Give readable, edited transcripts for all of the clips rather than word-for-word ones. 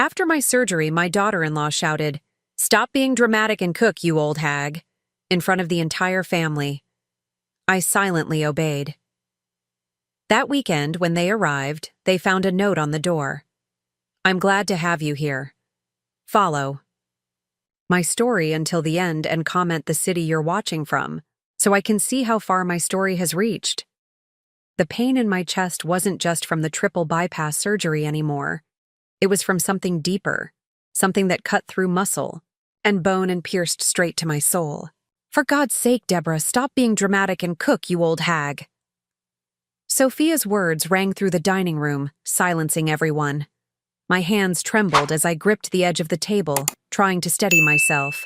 After my surgery, my daughter-in-law shouted, "Stop being dramatic and cook, you old hag," in front of the entire family. I silently obeyed. That weekend, when they arrived, they found a note on the door. "I'm glad to have you here. Follow my story until the end and comment the city you're watching from, so I can see how far my story has reached." The pain in my chest wasn't just from the triple bypass surgery anymore. It was from something deeper, something that cut through muscle and bone and pierced straight to my soul. "For God's sake, Deborah, stop being dramatic and cook, you old hag." Sophia's words rang through the dining room, silencing everyone. My hands trembled as I gripped the edge of the table, trying to steady myself.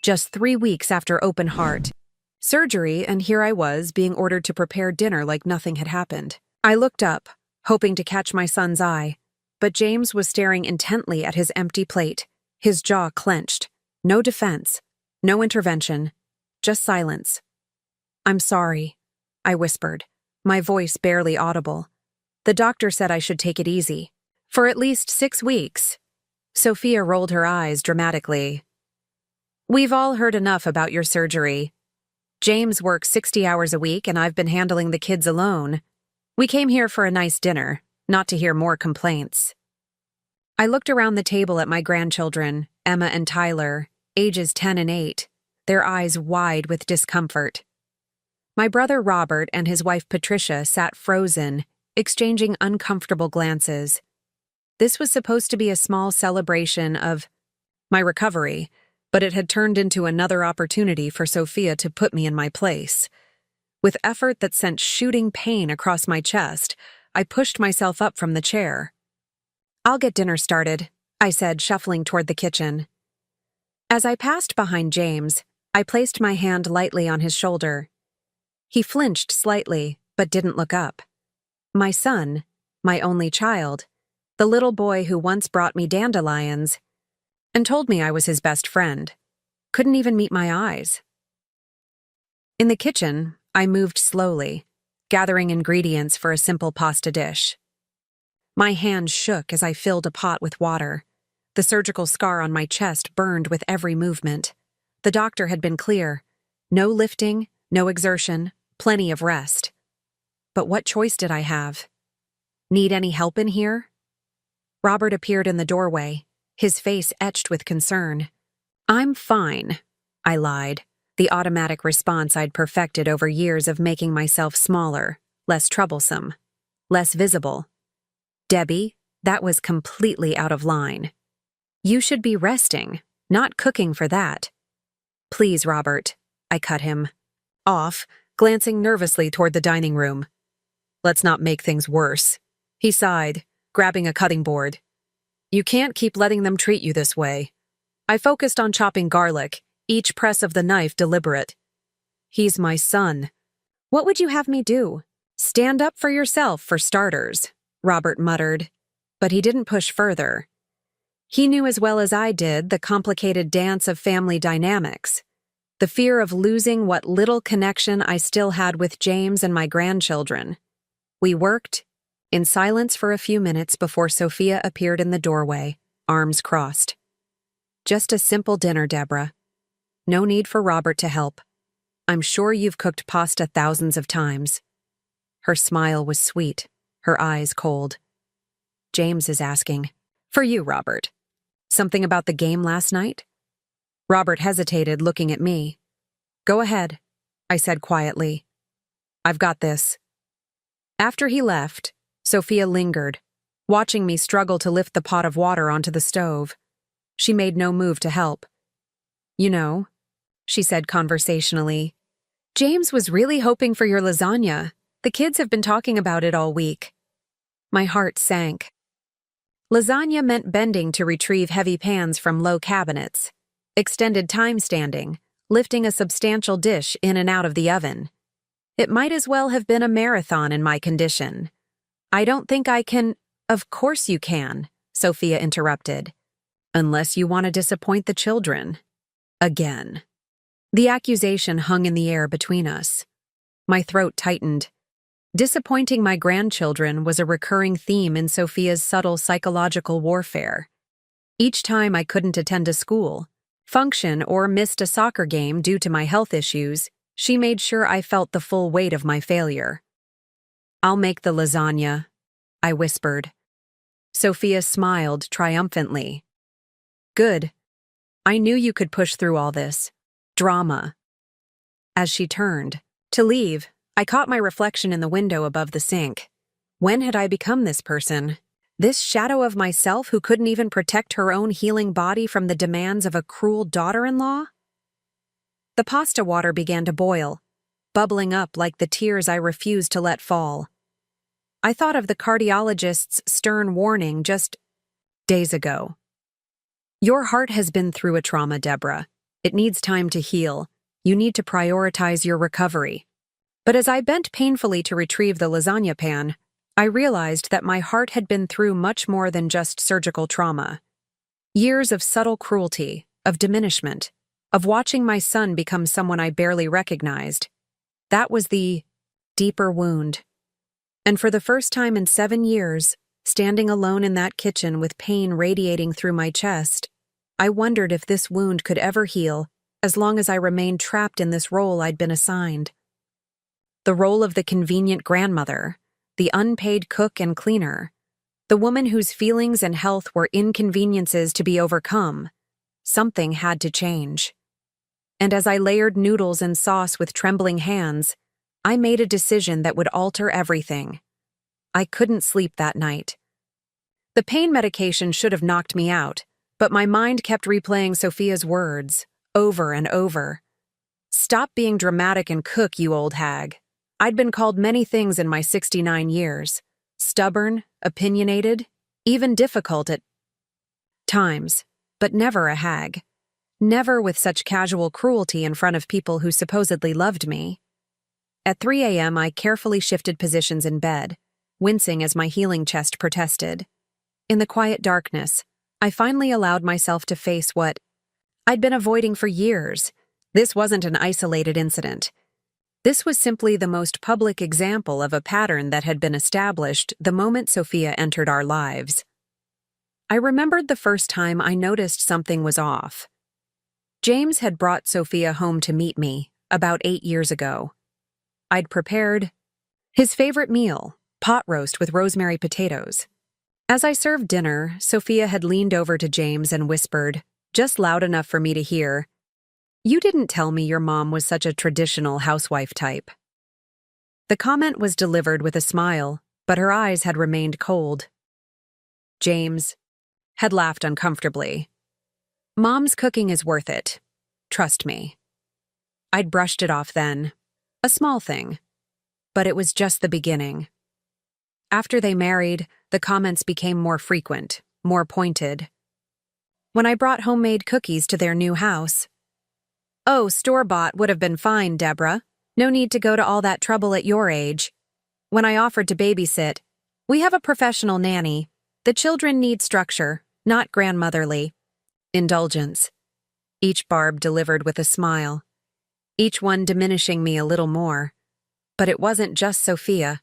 Just 3 weeks after open heart surgery, and here I was, being ordered to prepare dinner like nothing had happened. I looked up, hoping to catch my son's eye, but James was staring intently at his empty plate, his jaw clenched. No defense, no intervention, just silence. "I'm sorry," I whispered, my voice barely audible. "The doctor said I should take it easy. For at least 6 weeks. Sophia rolled her eyes dramatically. "We've all heard enough about your surgery. James works 60 hours a week and I've been handling the kids alone. We came here for a nice dinner, not to hear more complaints." I looked around the table at my grandchildren, Emma and Tyler, ages 10 and 8, their eyes wide with discomfort. My brother Robert and his wife Patricia sat frozen, exchanging uncomfortable glances. This was supposed to be a small celebration of my recovery, but it had turned into another opportunity for Sophia to put me in my place. With effort that sent shooting pain across my chest, I pushed myself up from the chair. "I'll get dinner started," I said, shuffling toward the kitchen. As I passed behind James, I placed my hand lightly on his shoulder. He flinched slightly, but didn't look up. My son, my only child, the little boy who once brought me dandelions and told me I was his best friend, couldn't even meet my eyes. In the kitchen, I moved slowly, gathering ingredients for a simple pasta dish. My hand shook as I filled a pot with water. The surgical scar on my chest burned with every movement. The doctor had been clear. No lifting, no exertion, plenty of rest. But what choice did I have? "Need any help in here?" Robert appeared in the doorway, his face etched with concern. "I'm fine," I lied, the automatic response I'd perfected over years of making myself smaller, less troublesome, less visible. "Debbie, that was completely out of line. You should be resting, not cooking for that." "Please, Robert," I cut him off, glancing nervously toward the dining room. "Let's not make things worse," he sighed, grabbing a cutting board. "You can't keep letting them treat you this way." I focused on chopping garlic, each press of the knife deliberate. "He's my son." "What would you have me do?" "Stand up for yourself, for starters," Robert muttered, but he didn't push further. He knew as well as I did the complicated dance of family dynamics, the fear of losing what little connection I still had with James and my grandchildren. We worked in silence for a few minutes before Sophia appeared in the doorway, arms crossed. "Just a simple dinner, Deborah. No need for Robert to help. I'm sure you've cooked pasta thousands of times." Her smile was sweet, her eyes cold. "James is asking. For you, Robert. Something about the game last night?" Robert hesitated, looking at me. "Go ahead," I said quietly. "I've got this." After he left, Sophia lingered, watching me struggle to lift the pot of water onto the stove. She made no move to help. "You know," she said conversationally, "James was really hoping for your lasagna. The kids have been talking about it all week." My heart sank. Lasagna meant bending to retrieve heavy pans from low cabinets, extended time standing, lifting a substantial dish in and out of the oven. It might as well have been a marathon in my condition. "I don't think I can—" "Of course you can," Sophia interrupted. "Unless you want to disappoint the children. Again." The accusation hung in the air between us. My throat tightened. Disappointing my grandchildren was a recurring theme in Sophia's subtle psychological warfare. Each time I couldn't attend a school, function, or missed a soccer game due to my health issues, she made sure I felt the full weight of my failure. "I'll make the lasagna," I whispered. Sophia smiled triumphantly. "Good. I knew you could push through all this drama." As she turned to leave, I caught my reflection in the window above the sink. When had I become this person? This shadow of myself who couldn't even protect her own healing body from the demands of a cruel daughter-in-law? The pasta water began to boil, bubbling up like the tears I refused to let fall. I thought of the cardiologist's stern warning just days ago. "Your heart has been through a trauma, Deborah. It needs time to heal. You need to prioritize your recovery." But as I bent painfully to retrieve the lasagna pan, I realized that my heart had been through much more than just surgical trauma. Years of subtle cruelty, of diminishment, of watching my son become someone I barely recognized. That was the deeper wound. And for the first time in 7 years, standing alone in that kitchen with pain radiating through my chest, I wondered if this wound could ever heal as long as I remained trapped in this role I'd been assigned. The role of the convenient grandmother, the unpaid cook and cleaner, the woman whose feelings and health were inconveniences to be overcome. Something had to change. And as I layered noodles and sauce with trembling hands, I made a decision that would alter everything. I couldn't sleep that night. The pain medication should have knocked me out, but my mind kept replaying Sophia's words, over and over. "Stop being dramatic and cook, you old hag." I'd been called many things in my 69 years. Stubborn, opinionated, even difficult at times, but never a hag. Never with such casual cruelty in front of people who supposedly loved me. At 3 a.m., I carefully shifted positions in bed, wincing as my healing chest protested. In the quiet darkness, I finally allowed myself to face what I'd been avoiding for years. This wasn't an isolated incident. This was simply the most public example of a pattern that had been established the moment Sophia entered our lives. I remembered the first time I noticed something was off. James had brought Sophia home to meet me about 8 years ago. I'd prepared his favorite meal, pot roast with rosemary potatoes. As I served dinner, Sophia had leaned over to James and whispered, just loud enough for me to hear, "You didn't tell me your mom was such a traditional housewife type." The comment was delivered with a smile, but her eyes had remained cold. James had laughed uncomfortably. "Mom's cooking is worth it. Trust me." I'd brushed it off then. A small thing. But it was just the beginning. After they married, the comments became more frequent, more pointed. When I brought homemade cookies to their new house, "Oh, store-bought would have been fine, Deborah. No need to go to all that trouble at your age." When I offered to babysit, "We have a professional nanny. The children need structure, not grandmotherly indulgence." Each barb delivered with a smile, each one diminishing me a little more. But it wasn't just Sophia.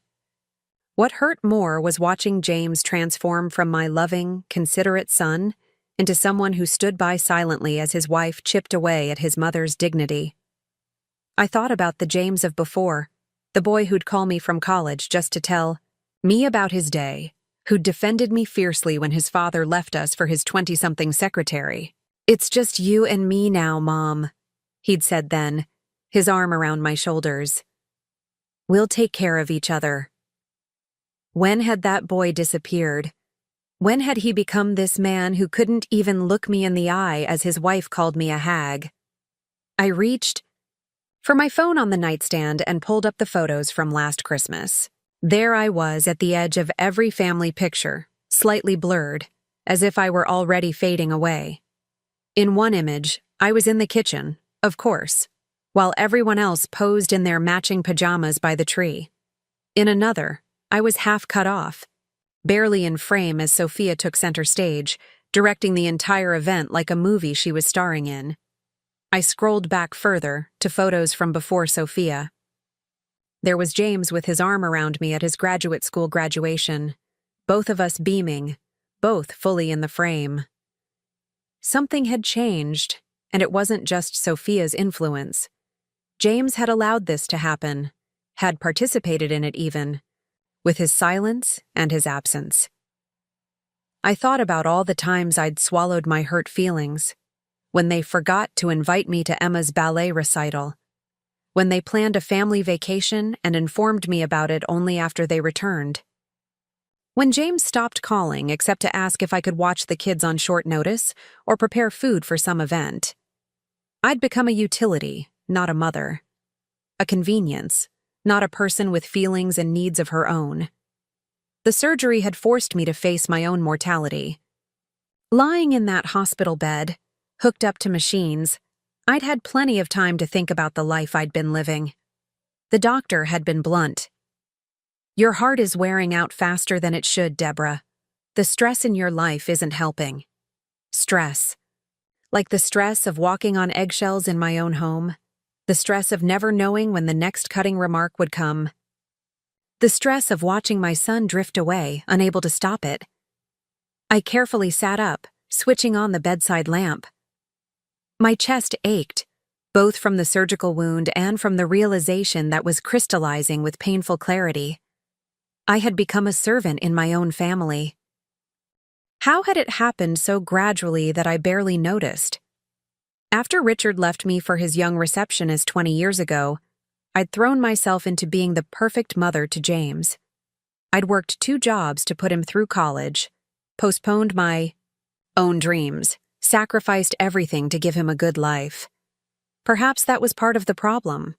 What hurt more was watching James transform from my loving, considerate son into someone who stood by silently as his wife chipped away at his mother's dignity. I thought about the James of before, the boy who'd call me from college just to tell me about his day, who'd defended me fiercely when his father left us for his 20-something secretary. "It's just you and me now, Mom," he'd said then, his arm around my shoulders. "We'll take care of each other." When had that boy disappeared? When had he become this man who couldn't even look me in the eye as his wife called me a hag? I reached for my phone on the nightstand and pulled up the photos from last Christmas. There I was at the edge of every family picture, slightly blurred, as if I were already fading away. In one image, I was in the kitchen, of course, while everyone else posed in their matching pajamas by the tree. In another, I was half cut off, barely in frame as Sophia took center stage, directing the entire event like a movie she was starring in. I scrolled back further to photos from before Sophia. There was James with his arm around me at his graduate school graduation, both of us beaming, both fully in the frame. something had changed, and it wasn't just Sophia's influence. James had allowed this to happen, had participated in it even, with his silence and his absence. I thought about all the times I'd swallowed my hurt feelings, when they forgot to invite me to Emma's ballet recital, when they planned a family vacation and informed me about it only after they returned. When James stopped calling except to ask if I could watch the kids on short notice or prepare food for some event. I'd become a utility, not a mother. A convenience, not a person with feelings and needs of her own. The surgery had forced me to face my own mortality. Lying in that hospital bed, hooked up to machines, I'd had plenty of time to think about the life I'd been living. The doctor had been blunt. "Your heart is wearing out faster than it should, Deborah. The stress in your life isn't helping." Stress. Like the stress of walking on eggshells in my own home. The stress of never knowing when the next cutting remark would come. The stress of watching my son drift away, unable to stop it. I carefully sat up, switching on the bedside lamp. My chest ached, both from the surgical wound and from the realization that was crystallizing with painful clarity. I had become a servant in my own family. How had it happened so gradually that I barely noticed? After Richard left me for his young receptionist 20 years ago, I'd thrown myself into being the perfect mother to James. I'd worked 2 jobs to put him through college, postponed my own dreams, sacrificed everything to give him a good life. Perhaps that was part of the problem.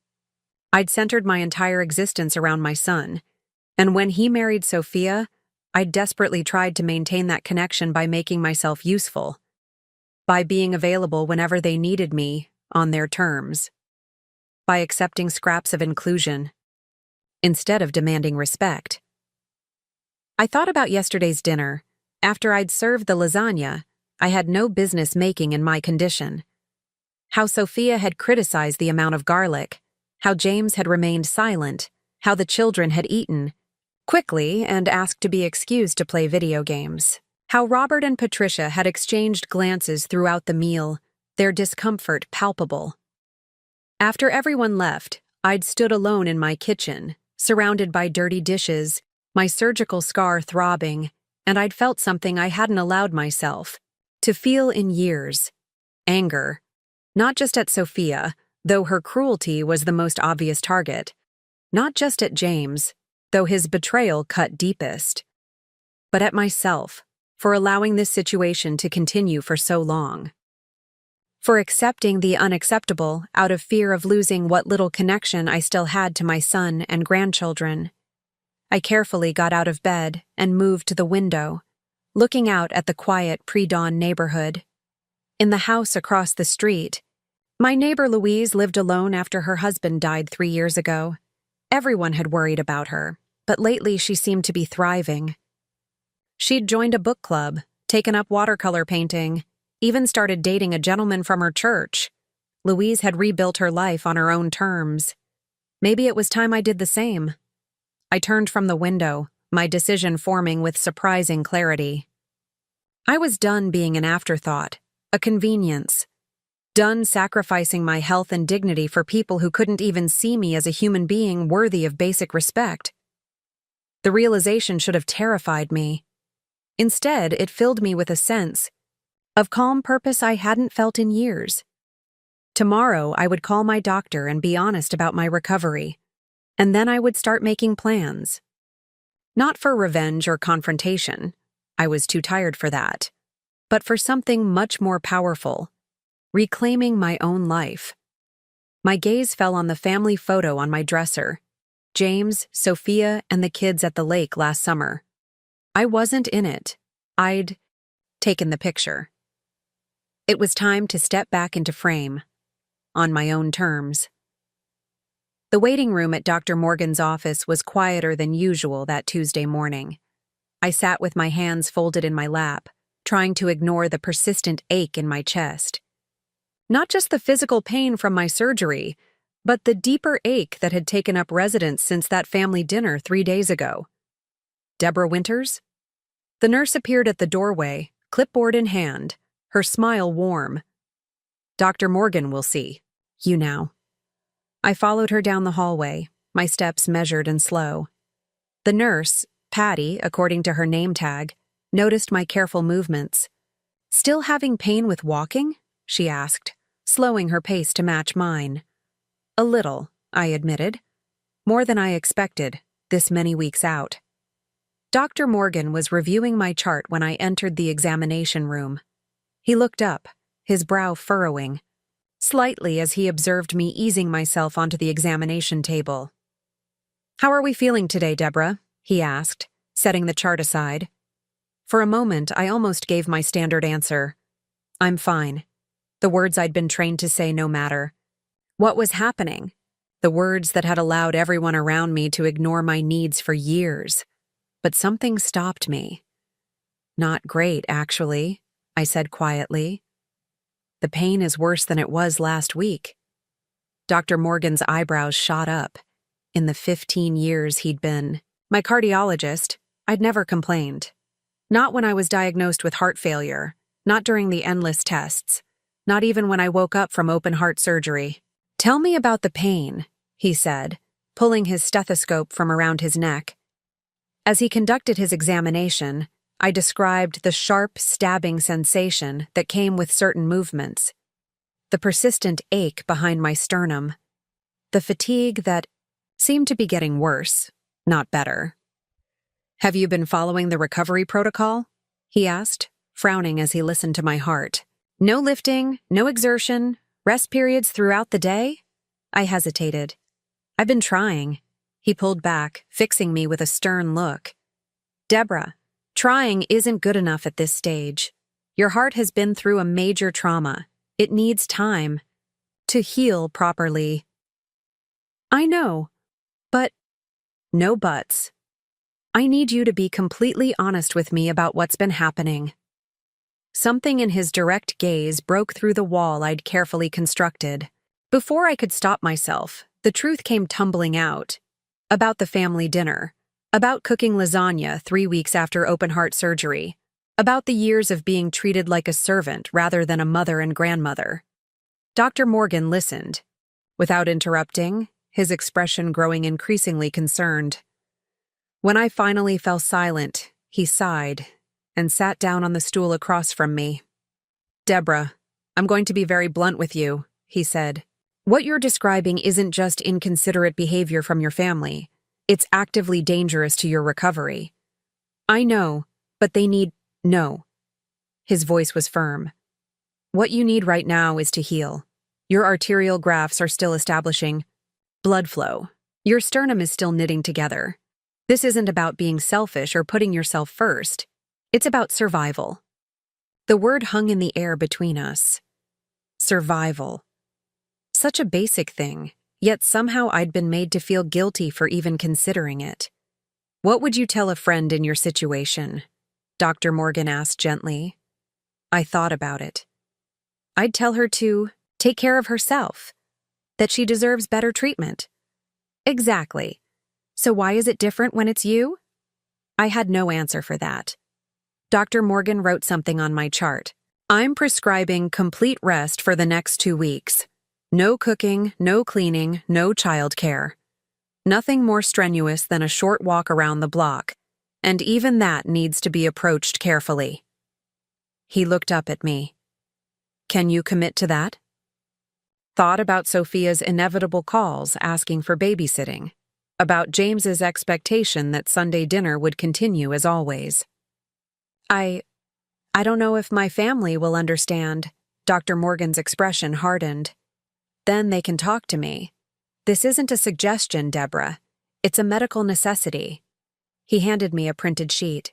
I'd centered my entire existence around my son, and when he married Sophia, I desperately tried to maintain that connection by making myself useful, by being available whenever they needed me, on their terms, by accepting scraps of inclusion, instead of demanding respect. I thought about yesterday's dinner. After I'd served the lasagna, I had no business making in my condition. How Sophia had criticized the amount of garlic, how James had remained silent, how the children had eaten quickly and asked to be excused to play video games. How Robert and Patricia had exchanged glances throughout the meal, their discomfort palpable. After everyone left, I'd stood alone in my kitchen, surrounded by dirty dishes, my surgical scar throbbing, and I'd felt something I hadn't allowed myself to feel in years. Anger. Not just at Sophia, though her cruelty was the most obvious target. Not just at James, though his betrayal cut deepest. But at myself, for allowing this situation to continue for so long. For accepting the unacceptable out of fear of losing what little connection I still had to my son and grandchildren. I carefully got out of bed and moved to the window, looking out at the quiet pre-dawn neighborhood. In the house across the street, my neighbor Louise lived alone after her husband died 3 years ago. Everyone had worried about her, but lately she seemed to be thriving. She'd joined a book club, taken up watercolor painting, even started dating a gentleman from her church. Louise had rebuilt her life on her own terms. Maybe it was time I did the same. I turned from the window, my decision forming with surprising clarity. I was done being an afterthought, a convenience. Done sacrificing my health and dignity for people who couldn't even see me as a human being worthy of basic respect. The realization should have terrified me. Instead, it filled me with a sense of calm purpose I hadn't felt in years. Tomorrow, I would call my doctor and be honest about my recovery, and then I would start making plans. Not for revenge or confrontation, I was too tired for that, but for something much more powerful. Reclaiming my own life. My gaze fell on the family photo on my dresser. James, Sophia, and the kids at the lake last summer. I wasn't in it. I'd taken the picture. It was time to step back into frame, on my own terms. The waiting room at Dr. Morgan's office was quieter than usual that Tuesday morning. I sat with my hands folded in my lap, trying to ignore the persistent ache in my chest. Not just the physical pain from my surgery, but the deeper ache that had taken up residence since that family dinner 3 days ago. Deborah Winters? The nurse appeared at the doorway, clipboard in hand, her smile warm. "Dr. Morgan will see you now." I followed her down the hallway, my steps measured and slow. The nurse, Patty, according to her name tag, noticed my careful movements. "Still having pain with walking?" she asked, slowing her pace to match mine. "A little," I admitted. "More than I expected, this many weeks out." Dr. Morgan was reviewing my chart when I entered the examination room. He looked up, his brow furrowing, slightly as he observed me easing myself onto the examination table. "How are we feeling today, Deborah?" he asked, setting the chart aside. For a moment, I almost gave my standard answer. "I'm fine." The words I'd been trained to say no matter. What was happening? The words that had allowed everyone around me to ignore my needs for years. But something stopped me. "Not great, actually," I said quietly. "The pain is worse than it was last week." Dr. Morgan's eyebrows shot up. In the 15 years he'd been my cardiologist, I'd never complained. Not when I was diagnosed with heart failure, not during the endless tests, not even when I woke up from open heart surgery. "Tell me about the pain," he said, pulling his stethoscope from around his neck. As he conducted his examination, I described the sharp, stabbing sensation that came with certain movements, the persistent ache behind my sternum, the fatigue that seemed to be getting worse, not better. "Have you been following the recovery protocol?" he asked, frowning as he listened to my heart. "No lifting, no exertion, rest periods throughout the day?" I hesitated. "I've been trying." He pulled back, fixing me with a stern look. "Deborah, trying isn't good enough at this stage. Your heart has been through a major trauma. It needs time to heal properly." "I know, but—" "No buts. I need you to be completely honest with me about what's been happening." Something in his direct gaze broke through the wall I'd carefully constructed. Before I could stop myself, the truth came tumbling out. About the family dinner. About cooking lasagna 3 weeks after open-heart surgery. About the years of being treated like a servant rather than a mother and grandmother. Dr. Morgan listened, without interrupting, his expression growing increasingly concerned. When I finally fell silent, he sighed and sat down on the stool across from me. "Deborah, I'm going to be very blunt with you," he said. "What you're describing isn't just inconsiderate behavior from your family. It's actively dangerous to your recovery. I know, but they need— No." His voice was firm. "What you need right now is to heal. Your arterial grafts are still establishing blood flow. Your sternum is still knitting together. This isn't about being selfish or putting yourself first. It's about survival." The word hung in the air between us. Survival. Such a basic thing, yet somehow I'd been made to feel guilty for even considering it. "What would you tell a friend in your situation?" Dr. Morgan asked gently. I thought about it. I'd tell her to take care of herself, that she deserves better treatment. Exactly. So why is it different when it's you? I had no answer for that. Dr. Morgan wrote something on my chart. "I'm prescribing complete rest for the next 2 weeks. No cooking, no cleaning, no childcare. Nothing more strenuous than a short walk around the block, and even that needs to be approached carefully." He looked up at me. "Can you commit to that?" Thought about Sophia's inevitable calls asking for babysitting, about James's expectation that Sunday dinner would continue as always. I don't know if my family will understand." Dr. Morgan's expression hardened. "Then they can talk to me. This isn't a suggestion, Deborah. It's a medical necessity." He handed me a printed sheet.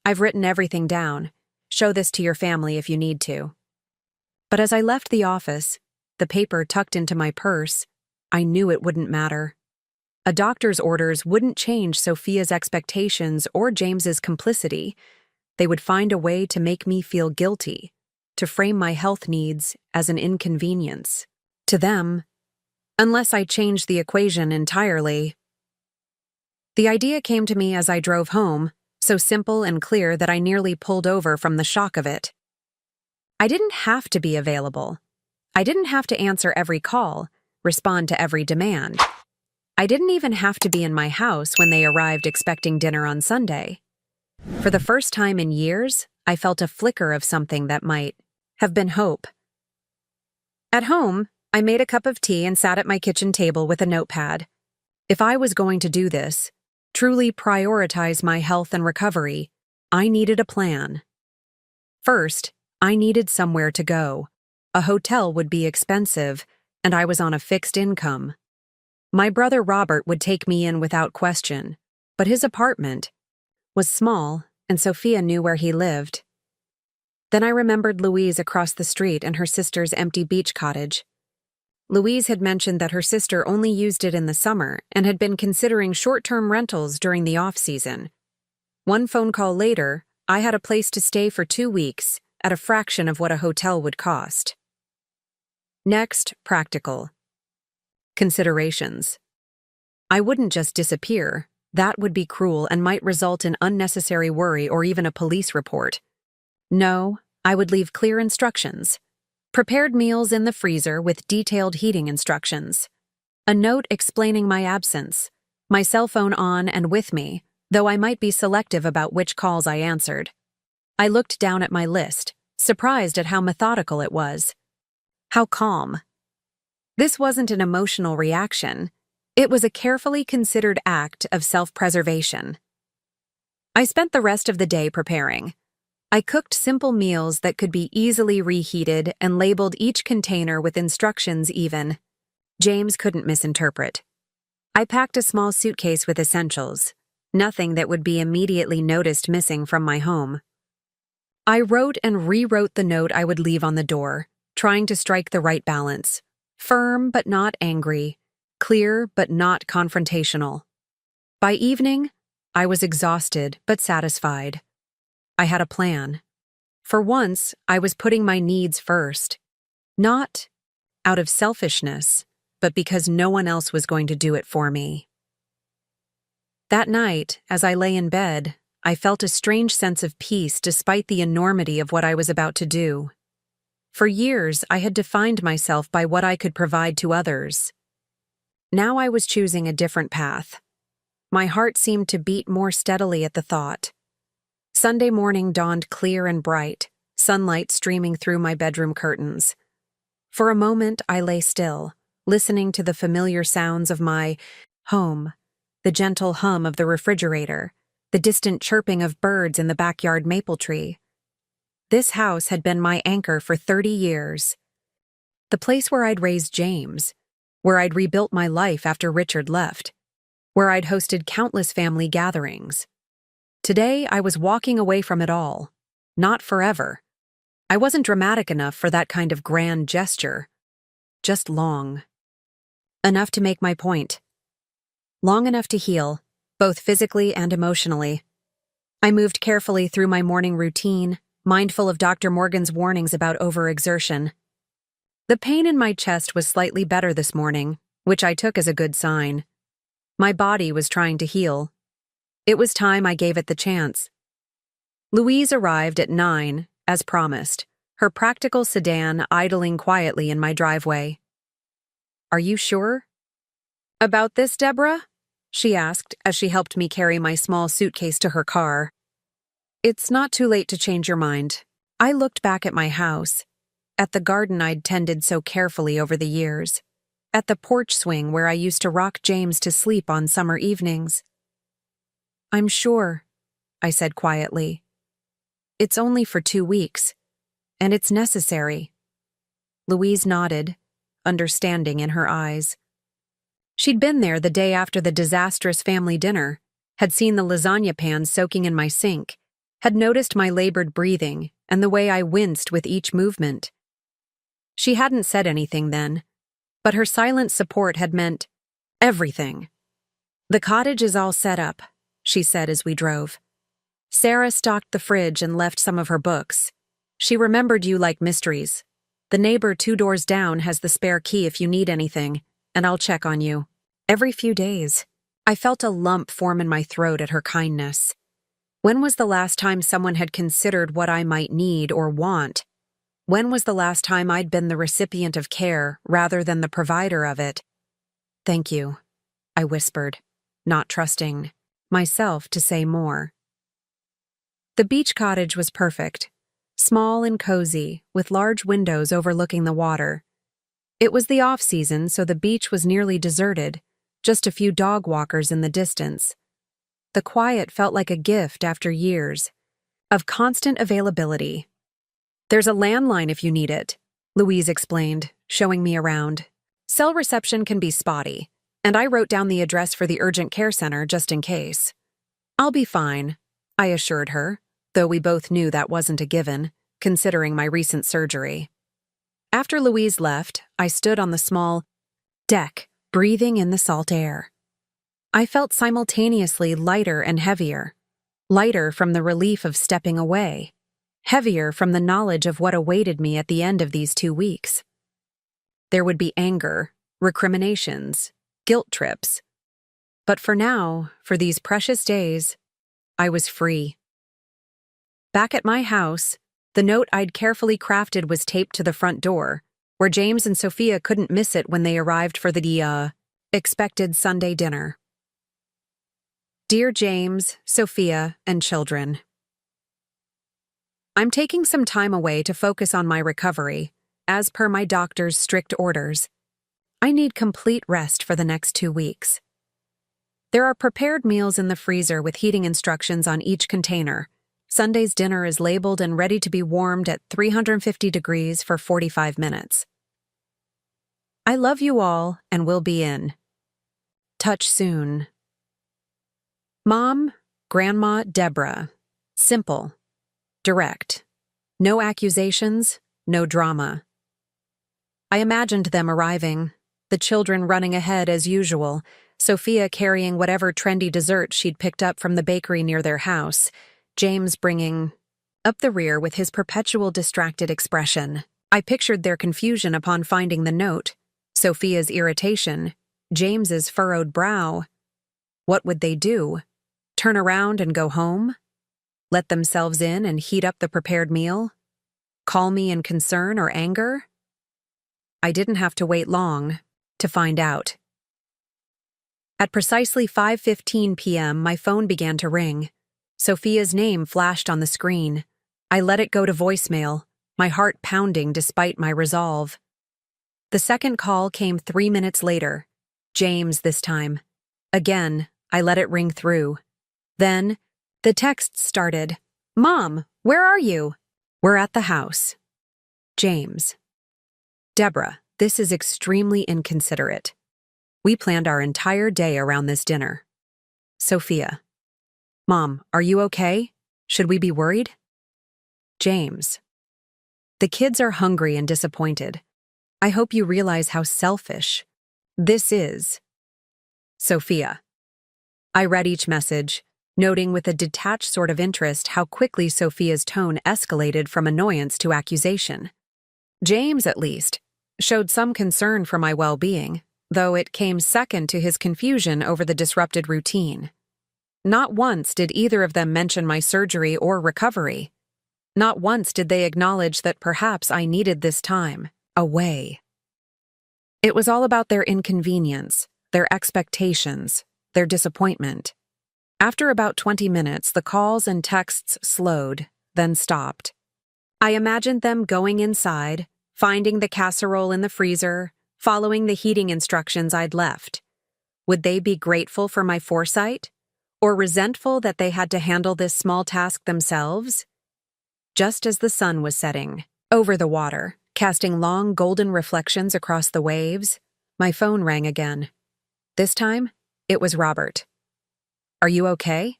"I've written everything down. Show this to your family if you need to." But as I left the office, the paper tucked into my purse, I knew it wouldn't matter. A doctor's orders wouldn't change Sophia's expectations or James's complicity. They would find a way to make me feel guilty, to frame my health needs as an inconvenience. To them, unless I changed the equation entirely. The idea came to me as I drove home, so simple and clear that I nearly pulled over from the shock of it. I didn't have to be available. I didn't have to answer every call, respond to every demand. I didn't even have to be in my house when they arrived expecting dinner on Sunday. For the first time in years, I felt a flicker of something that might have been hope. At home, I made a cup of tea and sat at my kitchen table with a notepad. If I was going to do this, truly prioritize my health and recovery, I needed a plan. First, I needed somewhere to go. A hotel would be expensive, and I was on a fixed income. My brother Robert would take me in without question, but his apartment was small, and Sophia knew where he lived. Then I remembered Louise across the street and her sister's empty beach cottage. Louise had mentioned that her sister only used it in the summer and had been considering short-term rentals during the off-season. One phone call later, I had a place to stay for 2 weeks at a fraction of what a hotel would cost. Next, practical considerations. I wouldn't just disappear. That would be cruel and might result in unnecessary worry or even a police report. No, I would leave clear instructions. Prepared meals in the freezer with detailed heating instructions. A note explaining my absence. My cell phone on and with me, though I might be selective about which calls I answered. I looked down at my list, surprised at how methodical it was. How calm. This wasn't an emotional reaction. It was a carefully considered act of self-preservation. I spent the rest of the day preparing. I cooked simple meals that could be easily reheated and labeled each container with instructions even. James couldn't misinterpret. I packed a small suitcase with essentials, nothing that would be immediately noticed missing from my home. I wrote and rewrote the note I would leave on the door, trying to strike the right balance. Firm but not angry, clear but not confrontational. By evening, I was exhausted but satisfied. I had a plan. For once, I was putting my needs first. Not out of selfishness, but because no one else was going to do it for me. That night, as I lay in bed, I felt a strange sense of peace despite the enormity of what I was about to do. For years, I had defined myself by what I could provide to others. Now I was choosing a different path. My heart seemed to beat more steadily at the thought. Sunday morning dawned clear and bright, sunlight streaming through my bedroom curtains. For a moment, I lay still, listening to the familiar sounds of my home, the gentle hum of the refrigerator, the distant chirping of birds in the backyard maple tree. This house had been my anchor for 30 years. The place where I'd raised James, where I'd rebuilt my life after Richard left, where I'd hosted countless family gatherings. Today, I was walking away from it all. Not forever. I wasn't dramatic enough for that kind of grand gesture. Just long. Enough to make my point. Long enough to heal, both physically and emotionally. I moved carefully through my morning routine, mindful of Dr. Morgan's warnings about overexertion. The pain in my chest was slightly better this morning, which I took as a good sign. My body was trying to heal. It was time I gave it the chance. Louise arrived at 9, as promised, her practical sedan idling quietly in my driveway. "Are you sure about this, Deborah?" she asked as she helped me carry my small suitcase to her car. "It's not too late to change your mind." I looked back at my house, at the garden I'd tended so carefully over the years, at the porch swing where I used to rock James to sleep on summer evenings. "I'm sure," I said quietly. "It's only for 2 weeks, and it's necessary." Louise nodded, understanding in her eyes. She'd been there the day after the disastrous family dinner, had seen the lasagna pan soaking in my sink, had noticed my labored breathing and the way I winced with each movement. She hadn't said anything then, but her silent support had meant everything. "The cottage is all set up," she said as we drove. "Sarah stocked the fridge and left some of her books. She remembered you like mysteries. The neighbor 2 doors down has the spare key if you need anything, and I'll check on you every few days." I felt a lump form in my throat at her kindness. When was the last time someone had considered what I might need or want? When was the last time I'd been the recipient of care rather than the provider of it? Thank you, I whispered, not trusting myself to say more. The beach cottage was perfect, small and cozy, with large windows overlooking the water. It was the off-season, so the beach was nearly deserted, just a few dog walkers in the distance. The quiet felt like a gift after years of constant availability. There's a landline if you need it, Louise explained, showing me around. Cell reception can be spotty, and I wrote down the address for the urgent care center just in case. I'll be fine, I assured her, though we both knew that wasn't a given, considering my recent surgery. After Louise left, I stood on the small deck, breathing in the salt air. I felt simultaneously lighter and heavier. Lighter from the relief of stepping away. Heavier from the knowledge of what awaited me at the end of these 2 weeks. There would be anger, recriminations, guilt trips. But for now, for these precious days, I was free. Back at my house, the note I'd carefully crafted was taped to the front door, where James and Sophia couldn't miss it when they arrived for the expected Sunday dinner. Dear James, Sophia, and children, I'm taking some time away to focus on my recovery, as per my doctor's strict orders. I need complete rest for the next 2 weeks. There are prepared meals in the freezer with heating instructions on each container. Sunday's dinner is labeled and ready to be warmed at 350 degrees for 45 minutes. I love you all and will be in touch soon. Mom, Grandma, Deborah. Simple. Direct. No accusations, no drama. I imagined them arriving, the children running ahead as usual, Sophia carrying whatever trendy dessert she'd picked up from the bakery near their house, James bringing up the rear with his perpetual distracted expression. I pictured their confusion upon finding the note, Sophia's irritation, James's furrowed brow. What would they do? Turn around and go home? Let themselves in and heat up the prepared meal? Call me in concern or anger? I didn't have to wait long to find out. At precisely 5:15 p.m., my phone began to ring. Sophia's name flashed on the screen. I let it go to voicemail, my heart pounding despite my resolve. The second call came 3 minutes later. James this time. Again, I let it ring through. Then, the text started. Mom, where are you? We're at the house. James. Deborah, this is extremely inconsiderate. We planned our entire day around this dinner. Sophia. Mom, are you okay? Should we be worried? James. The kids are hungry and disappointed. I hope you realize how selfish this is. Sophia. I read each message, noting with a detached sort of interest how quickly Sophia's tone escalated from annoyance to accusation. James, at least, showed some concern for my well-being, though it came second to his confusion over the disrupted routine. Not once did either of them mention my surgery or recovery. Not once did they acknowledge that perhaps I needed this time away. It was all about their inconvenience, their expectations, their disappointment. After about 20 minutes, the calls and texts slowed, then stopped. I imagined them going inside, finding the casserole in the freezer, following the heating instructions I'd left. Would they be grateful for my foresight? Or resentful that they had to handle this small task themselves? Just as the sun was setting, over the water, casting long golden reflections across the waves, my phone rang again. This time, it was Robert. Are you okay?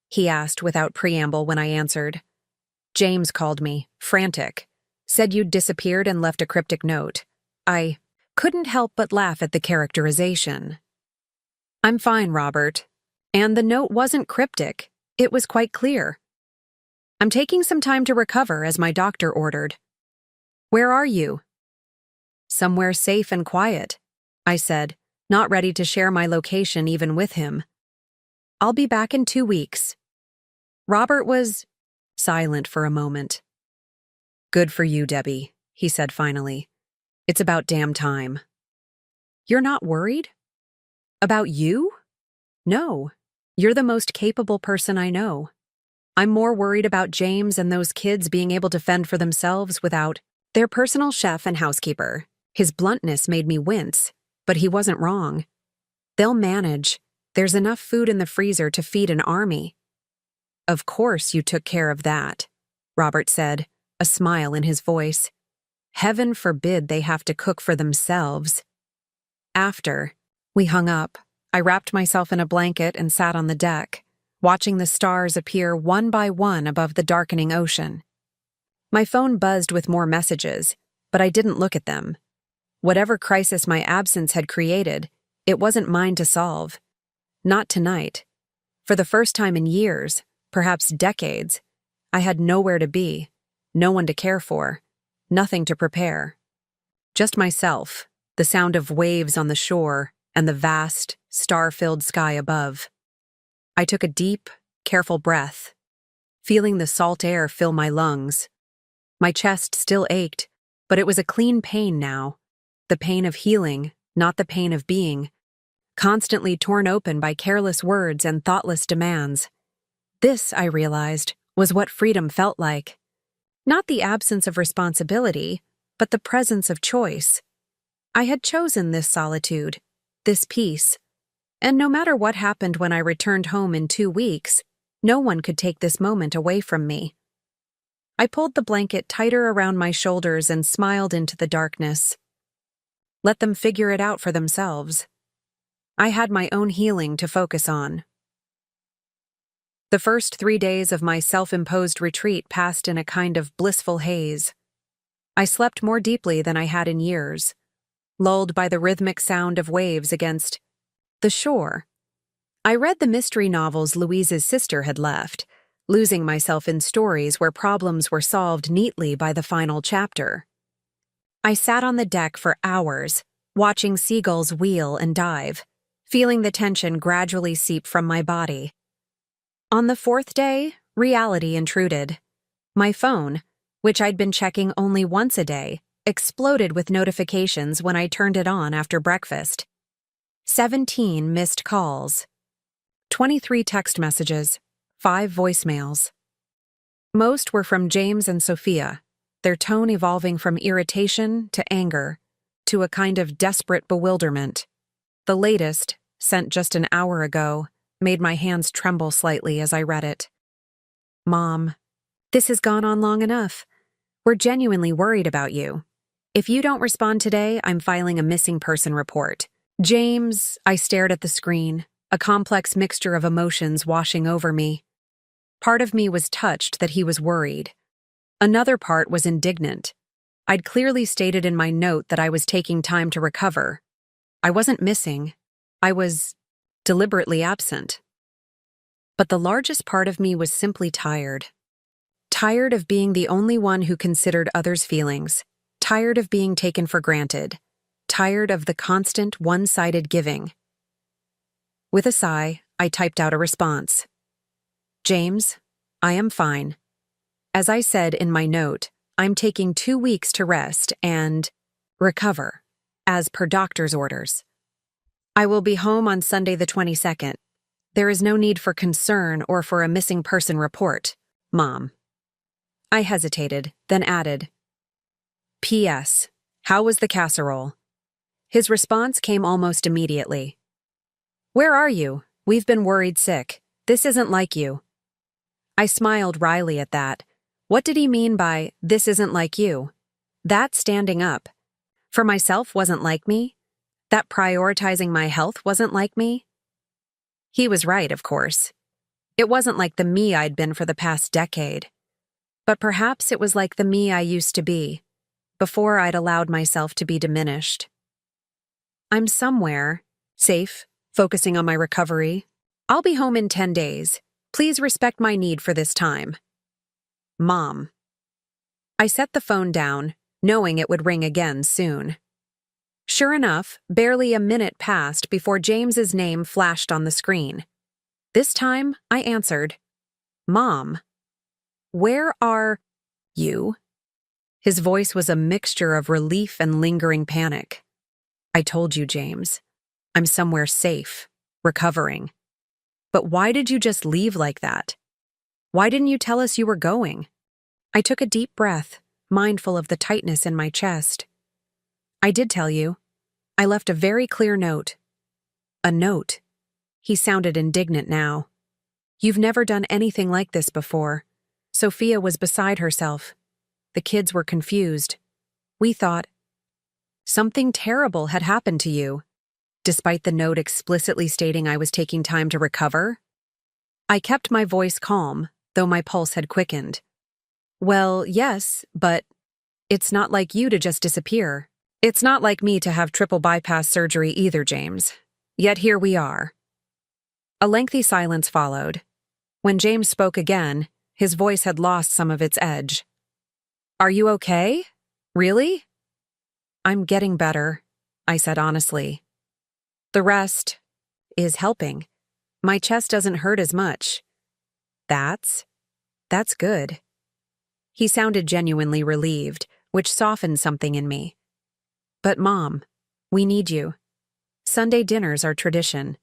He asked without preamble when I answered. James called me, frantic. Said you'd disappeared and left a cryptic note. I couldn't help but laugh at the characterization. I'm fine, Robert. And the note wasn't cryptic. It was quite clear. I'm taking some time to recover, as my doctor ordered. Where are you? Somewhere safe and quiet, I said, not ready to share my location even with him. I'll be back in 2 weeks. Robert was silent for a moment. Good for you, Debbie. he said finally. It's about damn time. You're not worried? About you? No. You're the most capable person I know. I'm more worried about James and those kids being able to fend for themselves without their personal chef and housekeeper. His bluntness made me wince, but he wasn't wrong. They'll manage. There's enough food in the freezer to feed an army. Of course you took care of that, Robert said, a smile in his voice. Heaven forbid they have to cook for themselves. After we hung up, I wrapped myself in a blanket and sat on the deck, watching the stars appear one by one above the darkening ocean. My phone buzzed with more messages, but I didn't look at them. Whatever crisis my absence had created, it wasn't mine to solve. Not tonight. For the first time in years, perhaps decades, I had nowhere to be, no one to care for, nothing to prepare. Just myself, the sound of waves on the shore, and the vast, star-filled sky above. I took a deep, careful breath, feeling the salt air fill my lungs. My chest still ached, but it was a clean pain now, the pain of healing, not the pain of being, constantly torn open by careless words and thoughtless demands. This, I realized, was what freedom felt like. Not the absence of responsibility, but the presence of choice. I had chosen this solitude, this peace, and no matter what happened when I returned home in 2 weeks, no one could take this moment away from me. I pulled the blanket tighter around my shoulders and smiled into the darkness. Let them figure it out for themselves. I had my own healing to focus on. The first 3 days of my self-imposed retreat passed in a kind of blissful haze. I slept more deeply than I had in years, lulled by the rhythmic sound of waves against the shore. I read the mystery novels Louise's sister had left, losing myself in stories where problems were solved neatly by the final chapter. I sat on the deck for hours, watching seagulls wheel and dive, feeling the tension gradually seep from my body. On the 4th day, reality intruded. My phone, which I'd been checking only once a day, exploded with notifications when I turned it on after breakfast. 17 missed calls, 23 text messages, 5 voicemails. Most were from James and Sophia, their tone evolving from irritation to anger, to a kind of desperate bewilderment. The latest, sent just an hour ago, made my hands tremble slightly as I read it. Mom, this has gone on long enough. We're genuinely worried about you. If you don't respond today, I'm filing a missing person report. James, I stared at the screen, a complex mixture of emotions washing over me. Part of me was touched that he was worried. Another part was indignant. I'd clearly stated in my note that I was taking time to recover. I wasn't missing. I was deliberately absent. But the largest part of me was simply tired. Tired of being the only one who considered others' feelings. Tired of being taken for granted. Tired of the constant one-sided giving. With a sigh, I typed out a response. James, I am fine. As I said in my note, I'm taking 2 weeks to rest and recover, as per doctor's orders. I will be home on Sunday the 22nd. There is no need for concern or for a missing person report, Mom. I hesitated, then added, P.S. How was the casserole? His response came almost immediately. Where are you? We've been worried sick. This isn't like you. I smiled wryly at that. What did he mean by, this isn't like you? That standing up for myself wasn't like me? That prioritizing my health wasn't like me? He was right, of course. It wasn't like the me I'd been for the past decade. But perhaps it was like the me I used to be, before I'd allowed myself to be diminished. I'm somewhere, safe, focusing on my recovery. I'll be home in 10 days. Please respect my need for this time. Mom. I set the phone down, knowing it would ring again soon. Sure enough, barely a minute passed before James's name flashed on the screen. This time, I answered, Mom. Where are you? His voice was a mixture of relief and lingering panic. I told you, James. I'm somewhere safe, recovering. But why did you just leave like that? Why didn't you tell us you were going? I took a deep breath, mindful of the tightness in my chest. I did tell you. I left a very clear note. A note. He sounded indignant now. You've never done anything like this before. Sophia was beside herself. The kids were confused. We thought something terrible had happened to you, despite the note explicitly stating I was taking time to recover. I kept my voice calm, though my pulse had quickened. Well, yes, but it's not like you to just disappear. It's not like me to have triple bypass surgery either, James. Yet here we are. A lengthy silence followed. When James spoke again, his voice had lost some of its edge. Are you okay? Really? I'm getting better, I said honestly. The rest is helping. My chest doesn't hurt as much. That's good. He sounded genuinely relieved, which softened something in me. But Mom, we need you. Sunday dinners are tradition.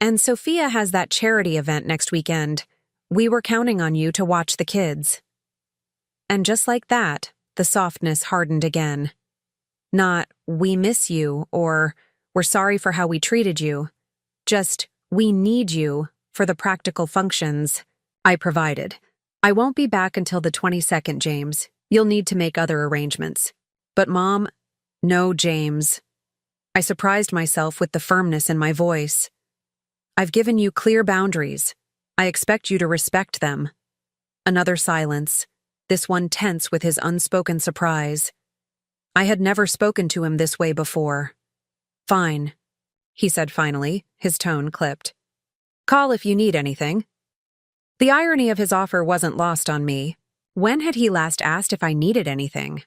And Sophia has that charity event next weekend. We were counting on you to watch the kids. And just like that, the softness hardened again. Not, we miss you, or we're sorry for how we treated you. Just, we need you for the practical functions I provided. I won't be back until the 22nd, James. You'll need to make other arrangements. But Mom, no, James. I surprised myself with the firmness in my voice. I've given you clear boundaries. I expect you to respect them. Another silence, this one tense with his unspoken surprise. I had never spoken to him this way before. Fine, he said finally, his tone clipped. Call if you need anything. The irony of his offer wasn't lost on me. When had he last asked if I needed anything?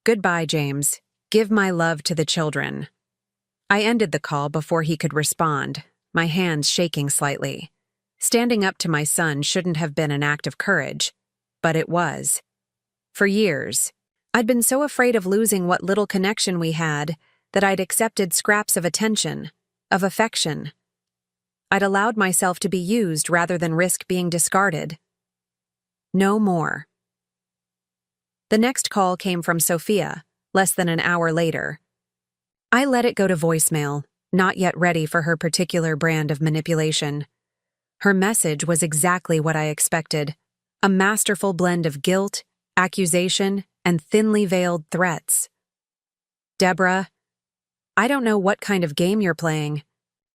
Goodbye, James. Give my love to the children. I ended the call before he could respond, my hands shaking slightly. Standing up to my son shouldn't have been an act of courage, but it was. For years, I'd been so afraid of losing what little connection we had that I'd accepted scraps of attention, of affection. I'd allowed myself to be used rather than risk being discarded. No more. The next call came from Sophia, less than an hour later. I let it go to voicemail, not yet ready for her particular brand of manipulation. Her message was exactly what I expected, a masterful blend of guilt, accusation, and thinly veiled threats. Deborah, I don't know what kind of game you're playing,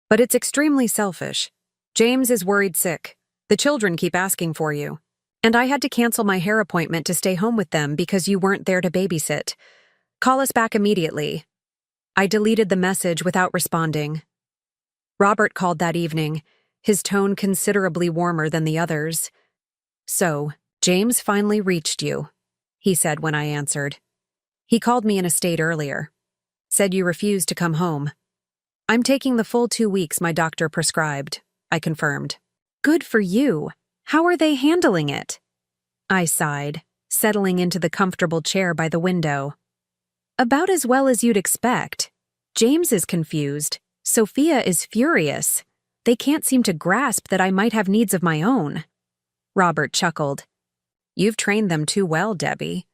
but it's extremely selfish. James is worried sick. The children keep asking for you. And I had to cancel my hair appointment to stay home with them because you weren't there to babysit. Call us back immediately. I deleted the message without responding. Robert called that evening, his tone considerably warmer than the others. So, James finally reached you, he said when I answered. He called me in a state earlier. Said you refused to come home. I'm taking the full 2 weeks my doctor prescribed, I confirmed. Good for you. How are they handling it? I sighed, settling into the comfortable chair by the window. About as well as you'd expect. James is confused. Sophia is furious. They can't seem to grasp that I might have needs of my own. Robert chuckled. You've trained them too well, Debbie.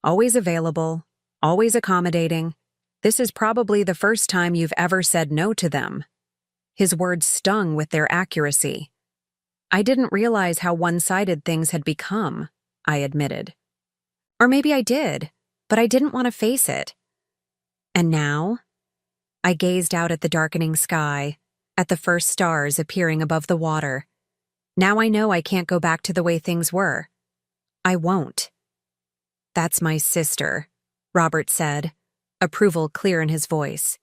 Always available, always accommodating. This is probably the first time you've ever said no to them. His words stung with their accuracy. I didn't realize how one-sided things had become, I admitted. Or maybe I did, but I didn't want to face it. And now? I gazed out at the darkening sky, at the first stars appearing above the water. Now I know I can't go back to the way things were. I won't. That's my sister, Robert said, approval clear in his voice.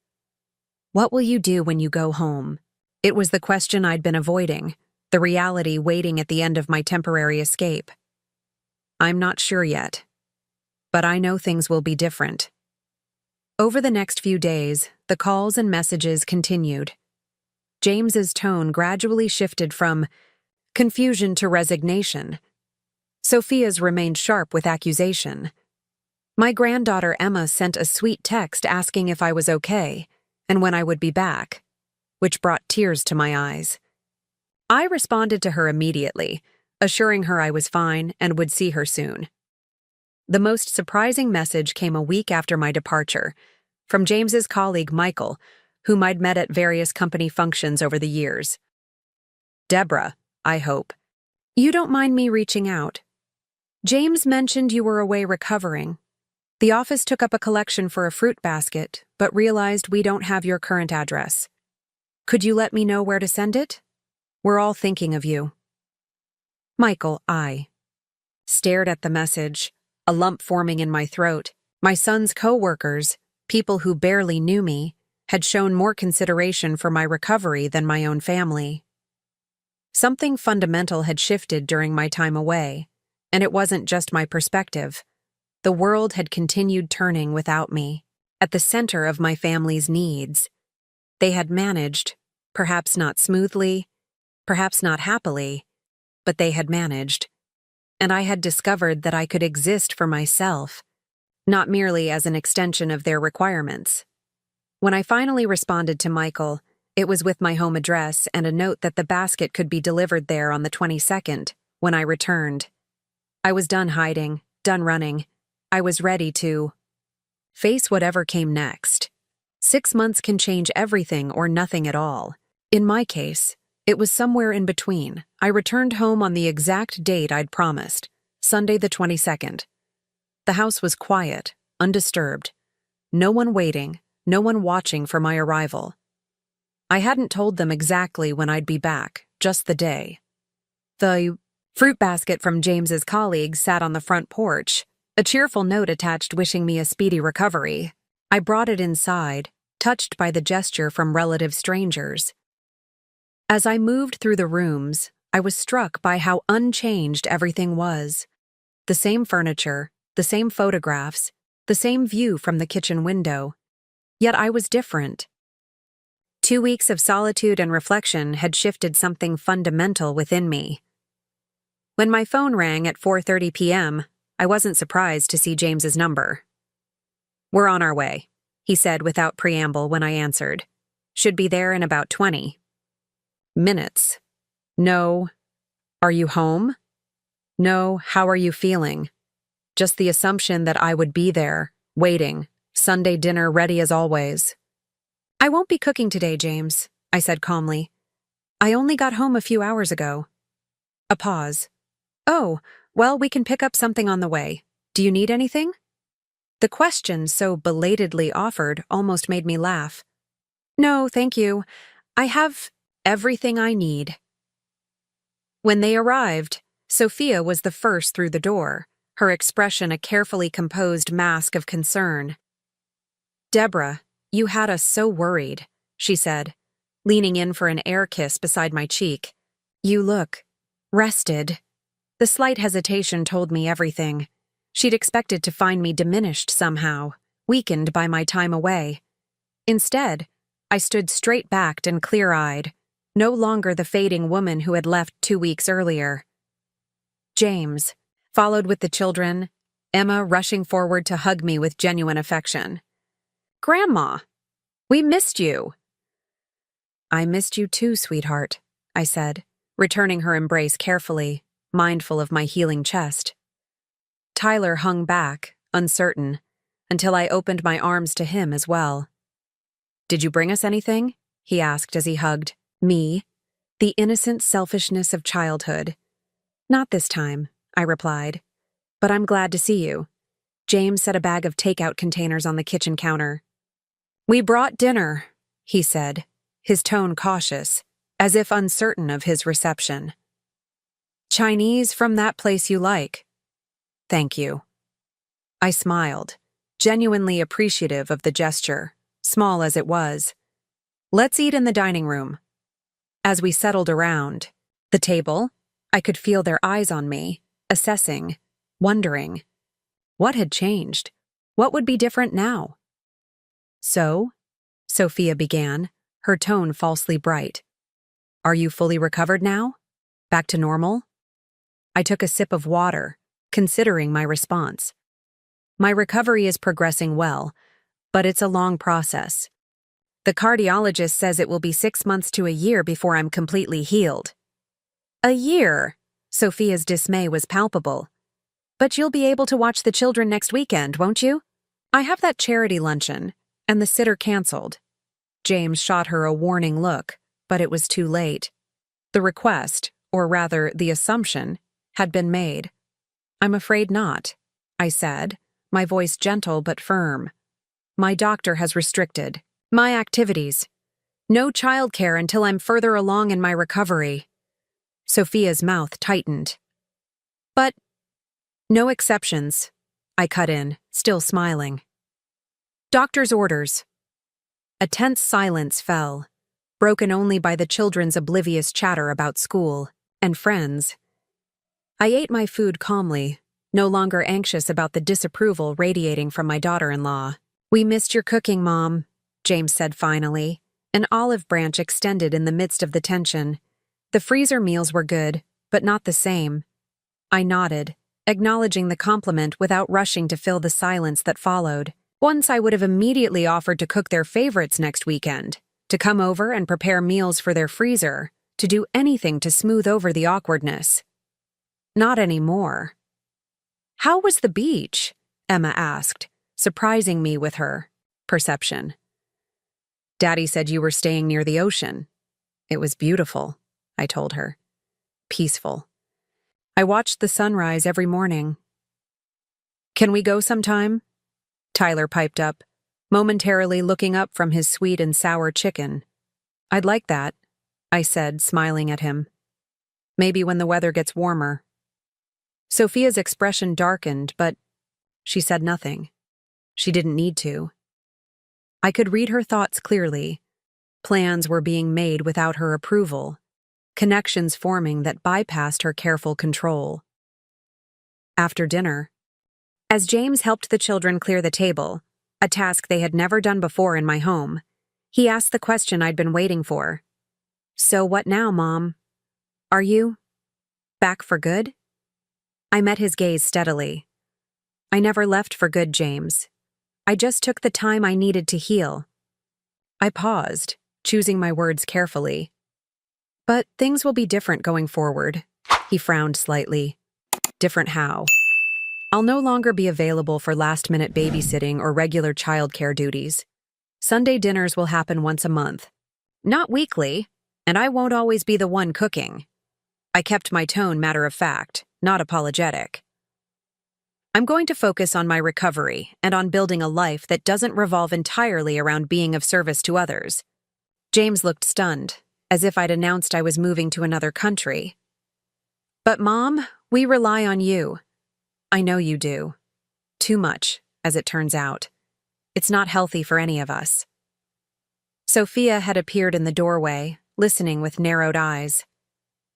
What will you do when you go home? It was the question I'd been avoiding, the reality waiting at the end of my temporary escape. I'm not sure yet, but I know things will be different. Over the next few days, the calls and messages continued. James's tone gradually shifted from confusion to resignation. Sophia's remained sharp with accusation. My granddaughter Emma sent a sweet text asking if I was okay and when I would be back, which brought tears to my eyes. I responded to her immediately, assuring her I was fine and would see her soon. The most surprising message came a week after my departure, from James's colleague Michael, whom I'd met at various company functions over the years. "Deborah, I hope. You don't mind me reaching out. James mentioned you were away recovering. The office took up a collection for a fruit basket, but realized we don't have your current address. Could you let me know where to send it? We're all thinking of you." Michael, I stared at the message, a lump forming in my throat. My son's co-workers, people who barely knew me, had shown more consideration for my recovery than my own family. Something fundamental had shifted during my time away, and it wasn't just my perspective. The world had continued turning without me, at the center of my family's needs. They had managed, perhaps not smoothly, perhaps not happily, but they had managed. And I had discovered that I could exist for myself, not merely as an extension of their requirements. When I finally responded to Michael, it was with my home address and a note that the basket could be delivered there on the 22nd, when I returned. I was done hiding, done running. I was ready to face whatever came next. 6 months can change everything or nothing at all. In my case, it was somewhere in between. I returned home on the exact date I'd promised, Sunday the 22nd. The house was quiet, undisturbed. No one waiting, no one watching for my arrival. I hadn't told them exactly when I'd be back, just the day. The fruit basket from James's colleagues sat on the front porch, a cheerful note attached wishing me a speedy recovery. I brought it inside, touched by the gesture from relative strangers. As I moved through the rooms, I was struck by how unchanged everything was. The same furniture, the same photographs, the same view from the kitchen window. Yet I was different. 2 weeks of solitude and reflection had shifted something fundamental within me. When my phone rang at 4:30 p.m., I wasn't surprised to see James's number. "We're on our way," he said without preamble when I answered. "Should be there in about 20 minutes. No. Are you home? No. How are you feeling?" Just the assumption that I would be there, waiting, Sunday dinner ready as always. "I won't be cooking today, James," I said calmly. "I only got home a few hours ago." A pause. "Oh, well, we can pick up something on the way. Do you need anything?" The question, so belatedly offered, almost made me laugh. "No, thank you. I have everything I need." When they arrived, Sophia was the first through the door, her expression a carefully composed mask of concern. "Deborah, you had us so worried," she said, leaning in for an air kiss beside my cheek. "You look rested." The slight hesitation told me everything. She'd expected to find me diminished somehow, weakened by my time away. Instead, I stood straight-backed and clear-eyed, no longer the fading woman who had left 2 weeks earlier. James, followed with the children, Emma rushing forward to hug me with genuine affection. "Grandma, we missed you." "I missed you too, sweetheart," I said, returning her embrace carefully, mindful of my healing chest. Tyler hung back, uncertain, until I opened my arms to him as well. "Did you bring us anything?" he asked as he hugged me, the innocent selfishness of childhood. "Not this time," I replied. "But I'm glad to see you." James set a bag of takeout containers on the kitchen counter. "We brought dinner," he said, his tone cautious, as if uncertain of his reception. "Chinese from that place you like." "Thank you." I smiled, genuinely appreciative of the gesture, small as it was. "Let's eat in the dining room." As we settled around the table, I could feel their eyes on me, assessing, wondering. What had changed? What would be different now? "So," Sophia began, her tone falsely bright. "Are you fully recovered now? Back to normal?" I took a sip of water, considering my response. My recovery is progressing well, but it's a long process. The cardiologist says it will be 6 months to a year before I'm completely healed. A year? Sophia's dismay was palpable. But you'll be able to watch the children next weekend, won't you? I have that charity luncheon, and the sitter canceled. James shot her a warning look, but it was too late. The request, or rather the assumption, had been made. I'm afraid not, I said, my voice gentle but firm. My doctor has restricted my activities. No childcare until I'm further along in my recovery. Sophia's mouth tightened. But no exceptions, I cut in, still smiling. Doctor's orders. A tense silence fell, broken only by the children's oblivious chatter about school and friends. I ate my food calmly, no longer anxious about the disapproval radiating from my daughter-in-law. We missed your cooking, Mom, James said finally, an olive branch extended in the midst of the tension. The freezer meals were good, but not the same. I nodded, acknowledging the compliment without rushing to fill the silence that followed. Once I would have immediately offered to cook their favorites next weekend, to come over and prepare meals for their freezer, to do anything to smooth over the awkwardness. Not anymore. How was the beach? Emma asked, surprising me with her perception. Daddy said you were staying near the ocean. It was beautiful, I told her. Peaceful. I watched the sunrise every morning. Can we go sometime? Tyler piped up, momentarily looking up from his sweet and sour chicken. I'd like that, I said, smiling at him. Maybe when the weather gets warmer. Sophia's expression darkened, but she said nothing. She didn't need to. I could read her thoughts clearly. Plans were being made without her approval, connections forming that bypassed her careful control. After dinner, as James helped the children clear the table, a task they had never done before in my home, he asked the question I'd been waiting for. So what now, Mom? Are you back for good? I met his gaze steadily. I never left for good, James. I just took the time I needed to heal. I paused, choosing my words carefully. But things will be different going forward. He frowned slightly. Different how? I'll no longer be available for last-minute babysitting or regular childcare duties. Sunday dinners will happen once a month. Not weekly, and I won't always be the one cooking. I kept my tone matter-of-fact, not apologetic. I'm going to focus on my recovery and on building a life that doesn't revolve entirely around being of service to others. James looked stunned, as if I'd announced I was moving to another country. But Mom, we rely on you. I know you do. Too much, as it turns out. It's not healthy for any of us. Sophia had appeared in the doorway, listening with narrowed eyes.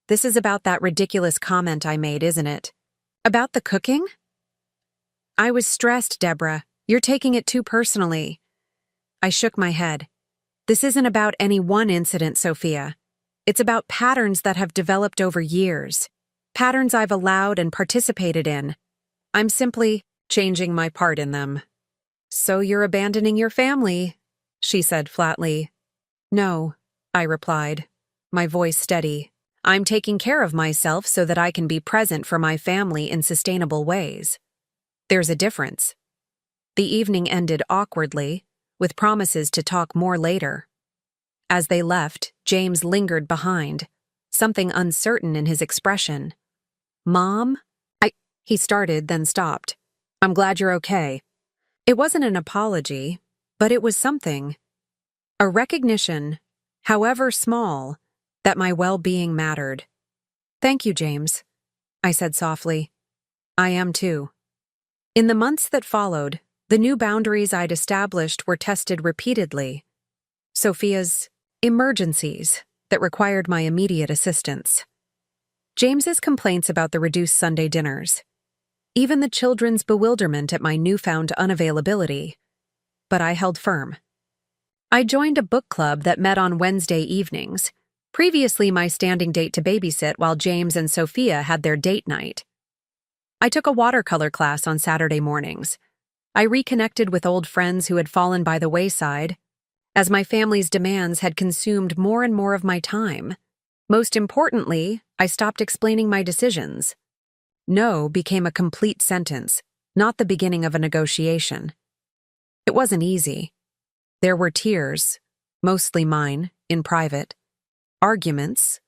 This is about that ridiculous comment I made, isn't it? About the cooking? I was stressed, Deborah. You're taking it too personally. I shook my head. This isn't about any one incident, Sophia. It's about patterns that have developed over years. Patterns I've allowed and participated in. I'm simply changing my part in them. So you're abandoning your family, she said flatly. No, I replied, my voice steady. I'm taking care of myself so that I can be present for my family in sustainable ways. There's a difference. The evening ended awkwardly, with promises to talk more later. As they left, James lingered behind, something uncertain in his expression. Mom? He started, then stopped. I'm glad you're okay. It wasn't an apology, but it was something. A recognition, however small, that my well-being mattered. Thank you, James, I said softly. I am too. In the months that followed, the new boundaries I'd established were tested repeatedly. Sophia's emergencies that required my immediate assistance. James's complaints about the reduced Sunday dinners. Even the children's bewilderment at my newfound unavailability. But I held firm. I joined a book club that met on Wednesday evenings, previously my standing date to babysit while James and Sophia had their date night. I took a watercolor class on Saturday mornings, I reconnected with old friends who had fallen by the wayside, as my family's demands had consumed more and more of my time. Most importantly, I stopped explaining my decisions. No became a complete sentence, not the beginning of a negotiation. It wasn't easy. There were tears, mostly mine, in private, arguments,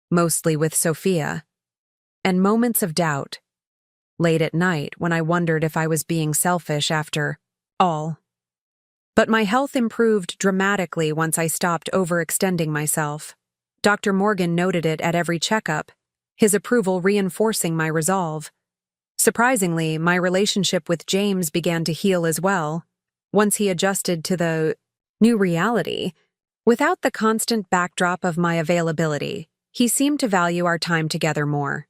mostly with Sophia, and moments of doubt, late at night when I wondered if I was being selfish after all. But my health improved dramatically once I stopped overextending myself. Dr. Morgan noted it at every checkup, his approval reinforcing my resolve. Surprisingly, my relationship with James began to heal as well, once he adjusted to the new reality. Without the constant backdrop of my availability, he seemed to value our time together more.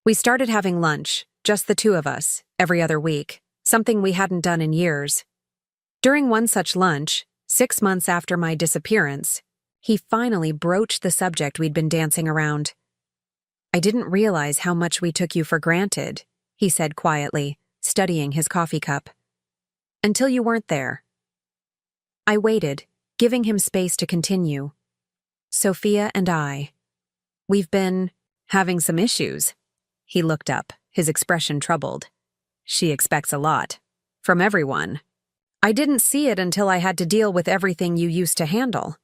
We started having lunch, just the two of us, every other week, something we hadn't done in years. During one such lunch, 6 months after my disappearance, he finally broached the subject we'd been dancing around. "I didn't realize how much we took you for granted," he said quietly, studying his coffee cup. "Until you weren't there." I waited, giving him space to continue. "Sophia and we've been having some issues." He looked up, his expression troubled. "She expects a lot. From everyone. I didn't see it until I had to deal with everything you used to handle."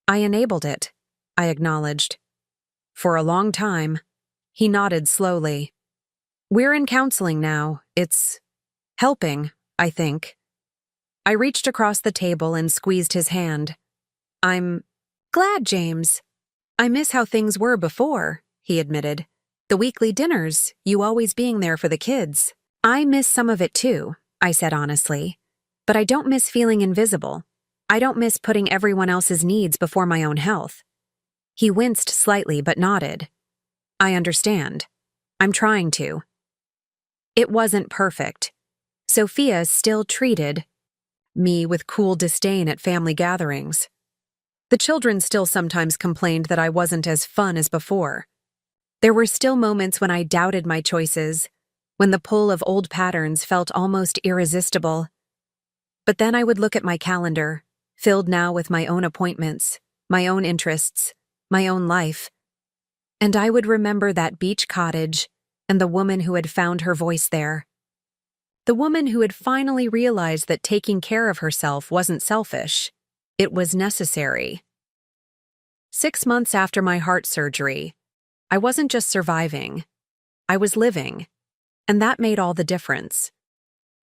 "I enabled it," I acknowledged. "For a long time." He nodded slowly. "We're in counseling now. It's helping, I think." I reached across the table and squeezed his hand. "I'm glad, James. I miss how things were before," he admitted. "The weekly dinners, you always being there for the kids." "I miss some of it too," I said honestly. "But I don't miss feeling invisible. I don't miss putting everyone else's needs before my own health." He winced slightly but nodded. "I understand. I'm trying to." It wasn't perfect. Sophia still treated me with cool disdain at family gatherings. The children still sometimes complained that I wasn't as fun as before. There were still moments when I doubted my choices, when the pull of old patterns felt almost irresistible. But then I would look at my calendar, filled now with my own appointments, my own interests, my own life, and I would remember that beach cottage and the woman who had found her voice there. The woman who had finally realized that taking care of herself wasn't selfish, it was necessary. 6 months after my heart surgery, I wasn't just surviving, I was living, and that made all the difference.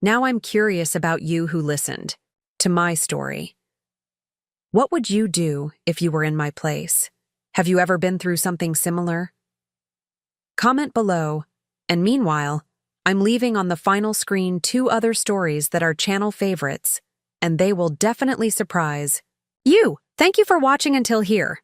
Now I'm curious about you who listened to my story. What would you do if you were in my place? Have you ever been through something similar? Comment below, and meanwhile, I'm leaving on the final screen 2 other stories that are channel favorites, and they will definitely surprise you. Thank you for watching until here.